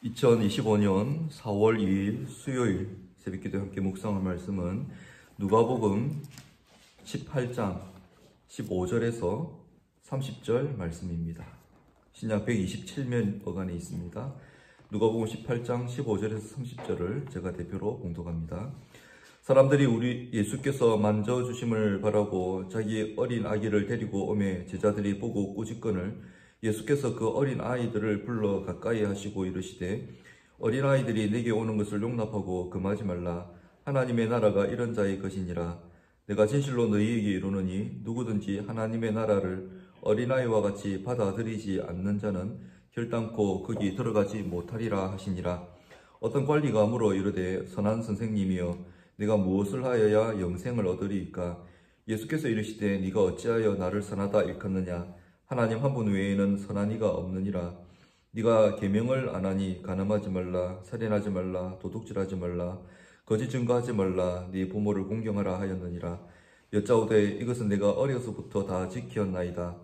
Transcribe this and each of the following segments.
2025년 4월 2일 수요일 새벽기도 함께 묵상할 말씀은 누가복음 18장 15절에서 30절 말씀입니다. 신약 127면 어간에 있습니다. 누가복음 18장 15절에서 30절을 제가 대표로 봉독합니다. 사람들이 우리 예수께서 만져주심을 바라고 자기 어린 아기를 데리고 오매 제자들이 보고 꾸짖거늘 예수께서 그 어린 아이들을 불러 가까이 하시고 이르시되 어린 아이들이 내게 오는 것을 용납하고 금하지 말라. 하나님의 나라가 이런 자의 것이니라. 내가 진실로 너희에게 이르노니 누구든지 하나님의 나라를 어린아이와 같이 받아들이지 않는 자는 결단코 거기 들어가지 못하리라 하시니라. 어떤 관리가 물어 이르되 선한 선생님이여 내가 무엇을 하여야 영생을 얻으리이까? 예수께서 이르시되 네가 어찌하여 나를 선하다 일컫느냐? 하나님 한 분 외에는 선한 이가 없느니라. 네가 계명을 안 하니 간음하지 말라, 살인하지 말라, 도둑질하지 말라, 거짓 증거하지 말라, 네 부모를 공경하라 하였느니라. 여짜오되 이것은 내가 어려서부터 다 지켰나이다.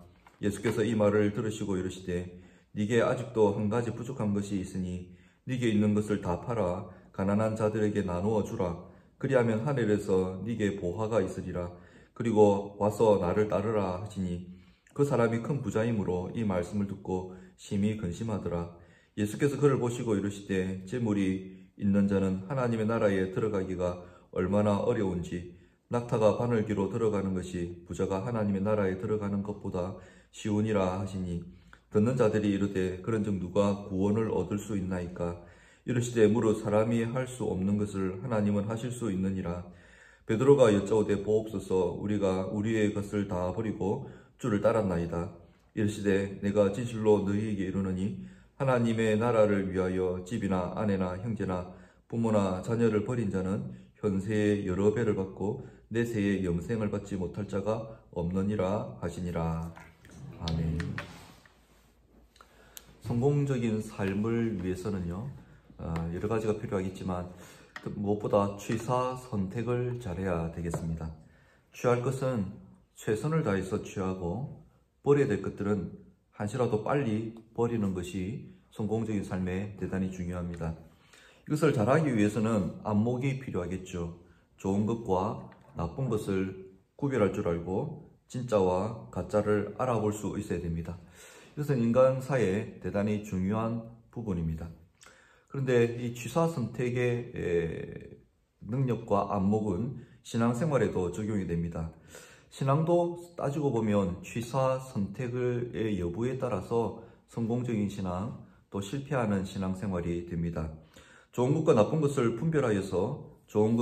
예수께서 이 말을 들으시고 이르시되 네게 아직도 한 가지 부족한 것이 있으니 네게 있는 것을 다 팔아 가난한 자들에게 나누어 주라. 그리하면 하늘에서 네게 보화가 있으리라. 그리고 와서 나를 따르라 하시니 그 사람이 큰 부자이므로 이 말씀을 듣고 심히 근심하더라. 예수께서 그를 보시고 이르시되 재물이 있는 자는 하나님의 나라에 들어가기가 얼마나 어려운지 낙타가 바늘기로 들어가는 것이 부자가 하나님의 나라에 들어가는 것보다 쉬우니라 하시니 듣는 자들이 이르되 그런즉 누가 구원을 얻을 수 있나이까? 이르시되 무릇 사람이 할 수 없는 것을 하나님은 하실 수 있느니라. 베드로가 여짜오되 보옵소서 우리가 우리의 것을 다 버리고 주를 따랐나이다. 이르시되 내가 진실로 너희에게 이르노니 하나님의 나라를 위하여 집이나 아내나 형제나 부모나 자녀를 버린 자는 현세에 여러 배를 받고 내세에 영생을 받지 못할 자가 없느니라 하시니라. 아멘. 성공적인 삶을 위해서는요 여러 가지가 필요하겠지만 무엇보다 취사 선택을 잘해야 되겠습니다. 취할 것은 최선을 다해서 취하고 버려야 될 것들은 한시라도 빨리 버리는 것이 성공적인 삶에 대단히 중요합니다. 이것을 잘하기 위해서는 안목이 필요하겠죠. 좋은 것과 나쁜 것을 구별할 줄 알고 진짜와 가짜를 알아볼 수 있어야 됩니다. 이것은 인간사에 대단히 중요한 부분입니다. 그런데 이 취사 선택의 능력과 안목은 신앙생활에도 적용이 됩니다. 신앙도 따지고 보면 취사 선택의 여부에 따라서 성공적인 신앙 또 실패하는 신앙생활이 됩니다. 좋은 것과 나쁜 것을 분별하여서 좋은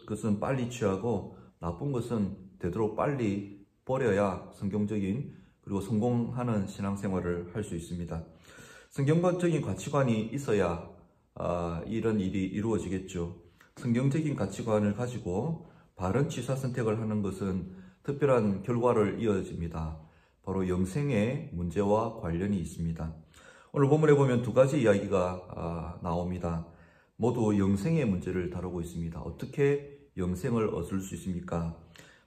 것은 빨리 취하고 나쁜 것은 되도록 빨리 버려야 성경적인 그리고 성공하는 신앙생활을 할 수 있습니다. 성경적인 가치관이 있어야 이런 일이 이루어지겠죠. 성경적인 가치관을 가지고 바른 취사 선택을 하는 것은 특별한 결과를 이어집니다. 바로 영생의 문제와 관련이 있습니다. 오늘 본문에 보면 두 가지 이야기가 나옵니다. 모두 영생의 문제를 다루고 있습니다. 어떻게 영생을 얻을 수 있습니까?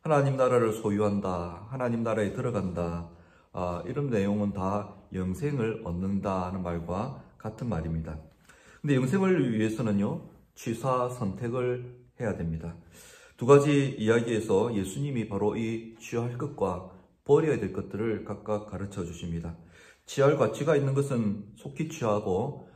하나님 나라를 소유한다, 하나님 나라에 들어간다, 이런 내용은 다 영생을 얻는다는 말과 같은 말입니다. 근데 영생을 위해서는요, 취사 선택을 해야 됩니다. 두 가지 이야기에서 예수님이 바로 이 취할 것과 버려야 될 것들을 각각 가르쳐 주십니다. 취할 가치가 있는 것은 속히 취하고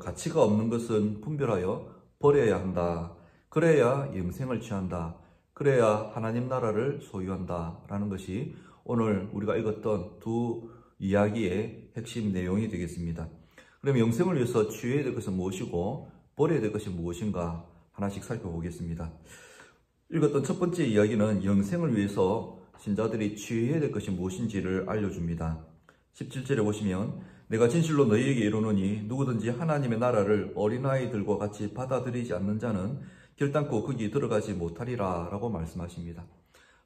가치가 없는 것은 분별하여 버려야 한다. 그래야 영생을 취한다. 그래야 하나님 나라를 소유한다. 라는 것이 오늘 우리가 읽었던 두 이야기의 핵심 내용이 되겠습니다. 그럼 영생을 위해서 취해야 될 것은 무엇이고 버려야 될 것이 무엇인가 하나씩 살펴보겠습니다. 읽었던 첫 번째 이야기는 영생을 위해서 신자들이 취해야 될 것이 무엇인지를 알려줍니다. 17절에 보시면 내가 진실로 너희에게 이르노니 누구든지 하나님의 나라를 어린아이들과 같이 받아들이지 않는 자는 결단코 거기 들어가지 못하리라 라고 말씀하십니다.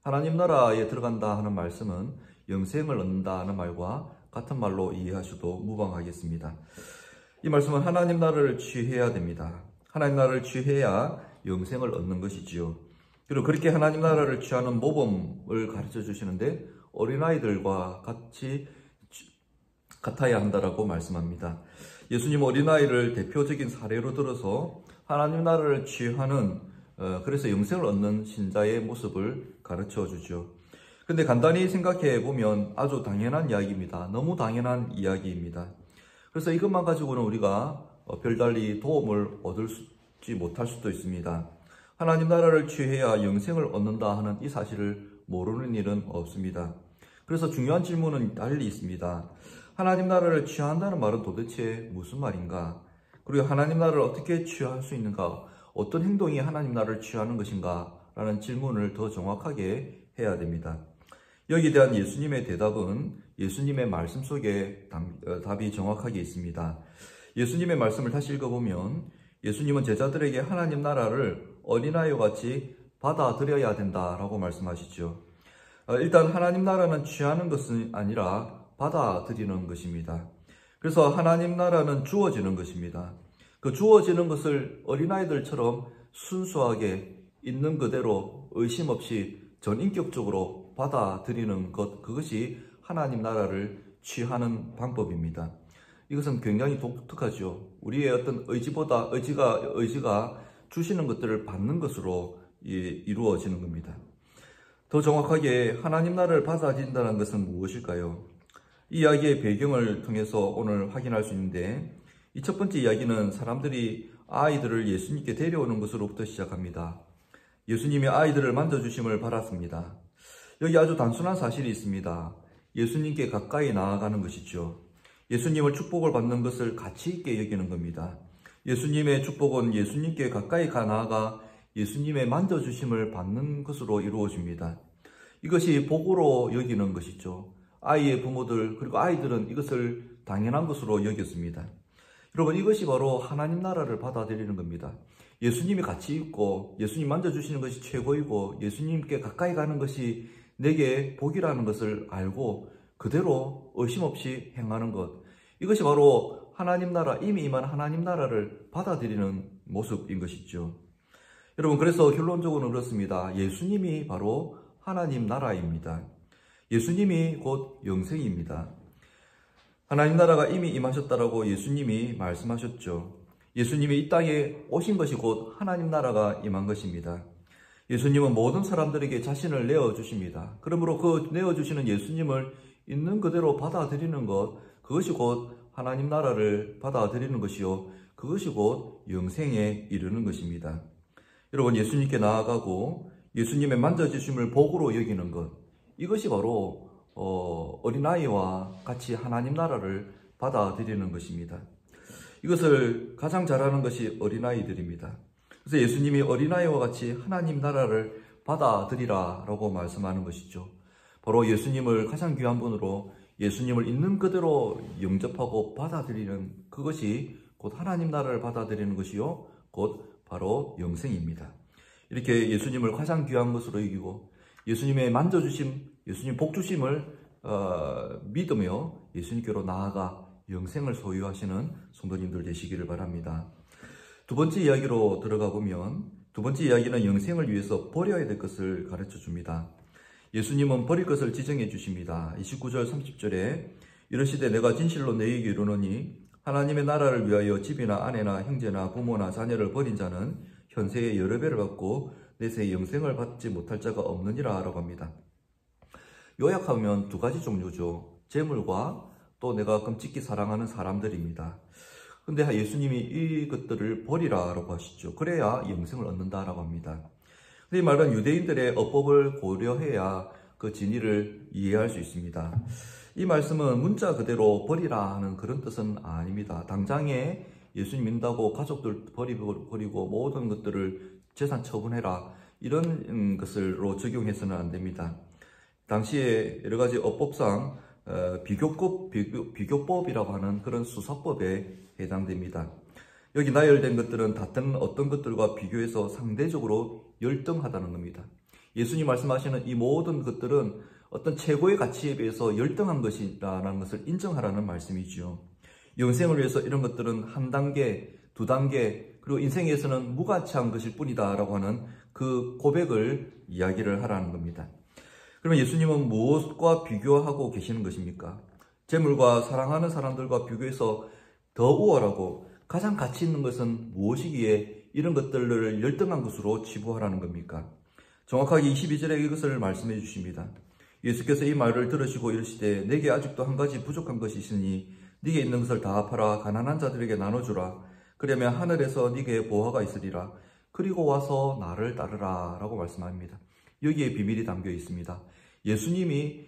하나님 나라에 들어간다 하는 말씀은 영생을 얻는다 하는 말과 같은 말로 이해하셔도 무방하겠습니다. 이 말씀은 하나님 나라를 취해야 됩니다. 하나님 나라를 취해야 영생을 얻는 것이지요. 그리고 그렇게 하나님 나라를 취하는 모범을 가르쳐 주시는데 어린아이들과 같이 같아야 한다라고 말씀합니다. 예수님 어린아이를 대표적인 사례로 들어서 하나님 나라를 취하는 그래서 영생을 얻는 신자의 모습을 가르쳐 주죠. 근데 간단히 생각해 보면 아주 당연한 이야기입니다. 너무 당연한 이야기입니다. 그래서 이것만 가지고는 우리가 별달리 도움을 얻지 못할 수도 있습니다. 하나님 나라를 취해야 영생을 얻는다 하는 이 사실을 모르는 일은 없습니다. 그래서 중요한 질문은 달리 있습니다. 하나님 나라를 취한다는 말은 도대체 무슨 말인가? 그리고 하나님 나라를 어떻게 취할 수 있는가? 어떤 행동이 하나님 나라를 취하는 것인가? 라는 질문을 더 정확하게 해야 됩니다. 여기에 대한 예수님의 대답은 예수님의 말씀 속에 답이 정확하게 있습니다. 예수님의 말씀을 다시 읽어보면 예수님은 제자들에게 하나님 나라를 어린아이와 같이 받아들여야 된다라고 말씀하시죠. 일단 하나님 나라는 취하는 것은 아니라 받아들이는 것입니다. 그래서 하나님 나라는 주어지는 것입니다. 그 주어지는 것을 어린아이들처럼 순수하게 있는 그대로 의심 없이 전인격적으로 받아들이는 것, 그것이 하나님 나라를 취하는 방법입니다. 이것은 굉장히 독특하죠. 우리의 어떤 의지가 주시는 것들을 받는 것으로 이루어지는 겁니다. 더 정확하게 하나님 나라를 받아들인다는 것은 무엇일까요? 이 이야기의 배경을 통해서 오늘 확인할 수 있는데, 이 첫 번째 이야기는 사람들이 아이들을 예수님께 데려오는 것으로부터 시작합니다. 예수님이 아이들을 만져주심을 받았습니다. 여기 아주 단순한 사실이 있습니다. 예수님께 가까이 나아가는 것이죠. 예수님을 축복을 받는 것을 가치 있게 여기는 겁니다. 예수님의 축복은 예수님께 가까이 나아가 예수님의 만져주심을 받는 것으로 이루어집니다. 이것이 복으로 여기는 것이죠. 아이의 부모들 그리고 아이들은 이것을 당연한 것으로 여겼습니다. 여러분, 이것이 바로 하나님 나라를 받아들이는 겁니다. 예수님이 같이 있고 예수님 만져주시는 것이 최고이고 예수님께 가까이 가는 것이 내게 복이라는 것을 알고 그대로 의심 없이 행하는 것, 이것이 바로 하나님 나라, 이미 임한 하나님 나라를 받아들이는 모습인 것이죠. 여러분, 그래서 결론적으로는 그렇습니다. 예수님이 바로 하나님 나라입니다. 예수님이 곧 영생입니다. 하나님 나라가 이미 임하셨다라고 예수님이 말씀하셨죠. 예수님이 이 땅에 오신 것이 곧 하나님 나라가 임한 것입니다. 예수님은 모든 사람들에게 자신을 내어주십니다. 그러므로 그 내어주시는 예수님을 있는 그대로 받아들이는 것, 그것이 곧 하나님 나라를 받아들이는 것이요, 그것이 곧 영생에 이르는 것입니다. 여러분, 예수님께 나아가고 예수님의 만져주심을 복으로 여기는 것, 이것이 바로 어린아이와 같이 하나님 나라를 받아들이는 것입니다. 이것을 가장 잘하는 것이 어린아이들입니다. 그래서 예수님이 어린아이와 같이 하나님 나라를 받아들이라 라고 말씀하는 것이죠. 바로 예수님을 가장 귀한 분으로 예수님을 있는 그대로 영접하고 받아들이는 그것이 곧 하나님 나라를 받아들이는 것이요, 곧 바로 영생입니다. 이렇게 예수님을 가장 귀한 것으로 여기고 예수님의 만져주심, 예수님 복주심을 믿으며 예수님께로 나아가 영생을 소유하시는 성도님들 되시기를 바랍니다. 두 번째 이야기로 들어가 보면, 두 번째 이야기는 영생을 위해서 버려야 될 것을 가르쳐 줍니다. 예수님은 버릴 것을 지정해 주십니다. 29절 30절에 이르시되 내가 진실로 너희에게 이르노니 하나님의 나라를 위하여 집이나 아내나 형제나 부모나 자녀를 버린 자는 현세에 여러 배를 받고 내세에 영생을 받지 못할 자가 없느니라 라고 합니다. 요약하면 두 가지 종류죠. 재물과 또 내가 끔찍히 사랑하는 사람들입니다. 근데 예수님이 이것들을 버리라라고 하시죠. 그래야 영생을 얻는다라고 합니다. 근데 이 말은 유대인들의 어법을 고려해야 그 진리를 이해할 수 있습니다. 이 말씀은 문자 그대로 버리라 하는 그런 뜻은 아닙니다. 당장에 예수님 믿는다고 가족들 버리고 모든 것들을 재산 처분해라, 이런 것으로 적용해서는 안 됩니다. 당시에 여러 가지 어법상 비교법이라고 하는 그런 수사법에 해당됩니다. 여기 나열된 것들은 다른 어떤 것들과 비교해서 상대적으로 열등하다는 겁니다. 예수님 말씀하시는 이 모든 것들은 어떤 최고의 가치에 비해서 열등한 것이라는 것을 인정하라는 말씀이죠. 영생을 위해서 이런 것들은 한 단계, 두 단계, 그리고 인생에서는 무가치한 것일 뿐이다 라고 하는 그 고백을 이야기를 하라는 겁니다. 그러면 예수님은 무엇과 비교하고 계시는 것입니까? 재물과 사랑하는 사람들과 비교해서 더 우월하고 가장 가치 있는 것은 무엇이기에 이런 것들을 열등한 것으로 치부하라는 겁니까? 정확하게 22절에 이것을 말씀해 주십니다. 예수께서 이 말을 들으시고 이르시되 내게 아직도 한 가지 부족한 것이 있으니 네게 있는 것을 다 팔아 가난한 자들에게 나눠주라. 그러면 하늘에서 네게 보화가 있으리라. 그리고 와서 나를 따르라 라고 말씀합니다. 여기에 비밀이 담겨 있습니다. 예수님이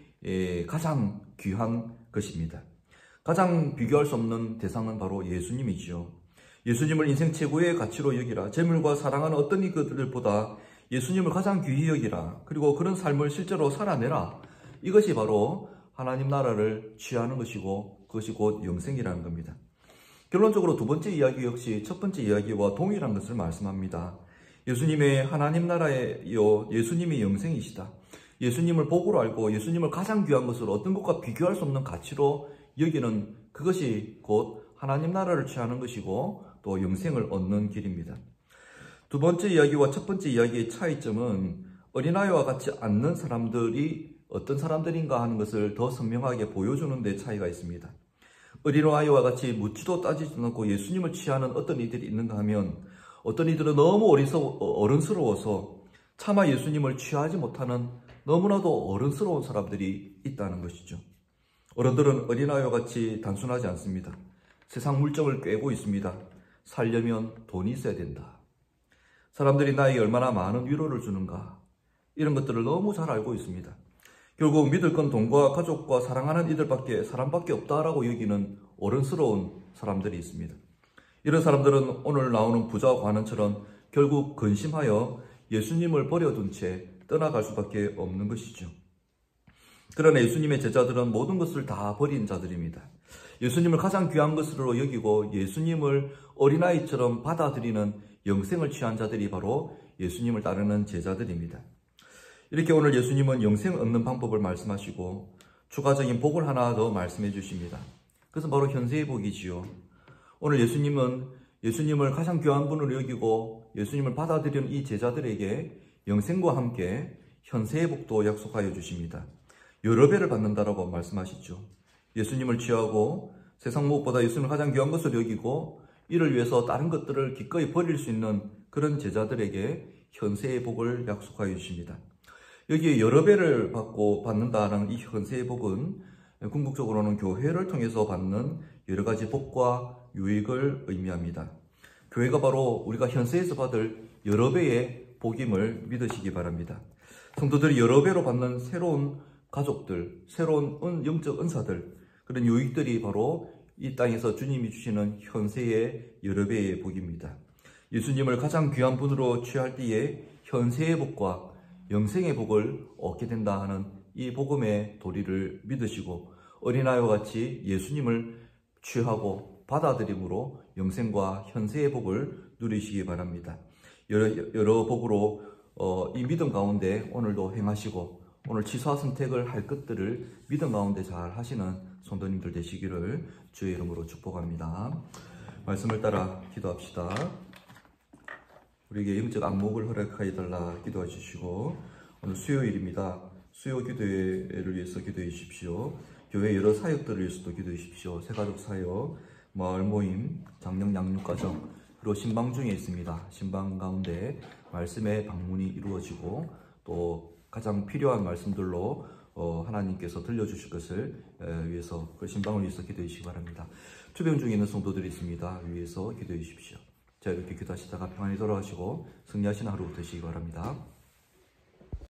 가장 귀한 것입니다. 가장 비교할 수 없는 대상은 바로 예수님이지요. 예수님을 인생 최고의 가치로 여기라. 재물과 사랑하는 어떤 이것들보다 예수님을 가장 귀히 여기라. 그리고 그런 삶을 실제로 살아내라. 이것이 바로 하나님 나라를 취하는 것이고 그것이 곧 영생이라는 겁니다. 결론적으로 두 번째 이야기 역시 첫 번째 이야기와 동일한 것을 말씀합니다. 예수님의 하나님 나라예요. 예수님이 영생이시다. 예수님을 복으로 알고 예수님을 가장 귀한 것으로 어떤 것과 비교할 수 없는 가치로 여기는 그것이 곧 하나님 나라를 취하는 것이고 또 영생을 얻는 길입니다. 두 번째 이야기와 첫 번째 이야기의 차이점은 어린아이와 같지 않는 사람들이 어떤 사람들인가 하는 것을 더 선명하게 보여주는 데 차이가 있습니다. 어린아이와 같이 묻지도 따지지도 않고 예수님을 취하는 어떤 이들이 있는가 하면 어떤 이들은 너무 어른스러워서 차마 예수님을 취하지 못하는 너무나도 어른스러운 사람들이 있다는 것이죠. 어른들은 어린아이와 같이 단순하지 않습니다. 세상 물정을 꿰고 있습니다. 살려면 돈이 있어야 된다. 사람들이 나에게 얼마나 많은 위로를 주는가. 이런 것들을 너무 잘 알고 있습니다. 결국 믿을 건 돈과 가족과 사랑하는 사람밖에 없다라고 여기는 어른스러운 사람들이 있습니다. 이런 사람들은 오늘 나오는 부자와 관원처럼 결국 근심하여 예수님을 버려둔 채 떠나갈 수밖에 없는 것이죠. 그러나 예수님의 제자들은 모든 것을 다 버린 자들입니다. 예수님을 가장 귀한 것으로 여기고 예수님을 어린아이처럼 받아들이는 영생을 취한 자들이 바로 예수님을 따르는 제자들입니다. 이렇게 오늘 예수님은 영생을 얻는 방법을 말씀하시고 추가적인 복을 하나 더 말씀해 주십니다. 그것은 바로 현세의 복이지요. 오늘 예수님은 예수님을 가장 귀한 분으로 여기고 예수님을 받아들이는 이 제자들에게 영생과 함께 현세의 복도 약속하여 주십니다. 여러 배를 받는다라고 말씀하시죠. 예수님을 취하고 세상 무엇보다 예수님을 가장 귀한 것으로 여기고 이를 위해서 다른 것들을 기꺼이 버릴 수 있는 그런 제자들에게 현세의 복을 약속하여 주십니다. 여기에 여러 배를 받는다는 이 현세의 복은 궁극적으로는 교회를 통해서 받는 여러 가지 복과 유익을 의미합니다. 교회가 바로 우리가 현세에서 받을 여러 배의 복임을 믿으시기 바랍니다. 성도들이 여러 배로 받는 새로운 가족들, 새로운 영적 은사들, 그런 유익들이 바로 이 땅에서 주님이 주시는 현세의 여러 배의 복입니다. 예수님을 가장 귀한 분으로 취할 때에 현세의 복과 영생의 복을 얻게 된다 하는 이 복음의 도리를 믿으시고 어린아이와 같이 예수님을 취하고 받아들임으로 영생과 현세의 복을 누리시기 바랍니다. 여러 복으로 이 믿음 가운데 오늘도 행하시고 오늘 취사 선택을 할 것들을 믿음 가운데 잘 하시는 성도님들 되시기를 주의 이름으로 축복합니다. 말씀을 따라 기도합시다. 우리에게 영적 안목을 허락하여 달라 기도해 주시고 오늘 수요일입니다. 수요 기도회를 위해서 기도해 주십시오. 교회 여러 사역들을 위해서도 기도해 주십시오. 새가족 사역, 마을 모임, 장령 양육가정, 그리고 신방 중에 있습니다. 신방 가운데 말씀의 방문이 이루어지고 또 가장 필요한 말씀들로 하나님께서 들려주실 것을 위해서 그 신방을 위해서 기도해 주시기 바랍니다. 투병 중에 있는 성도들이 있습니다. 위해서 기도해 주십시오. 자, 이렇게 기도하시다가 평안히 돌아가시고 승리하시는 하루 되시기 바랍니다.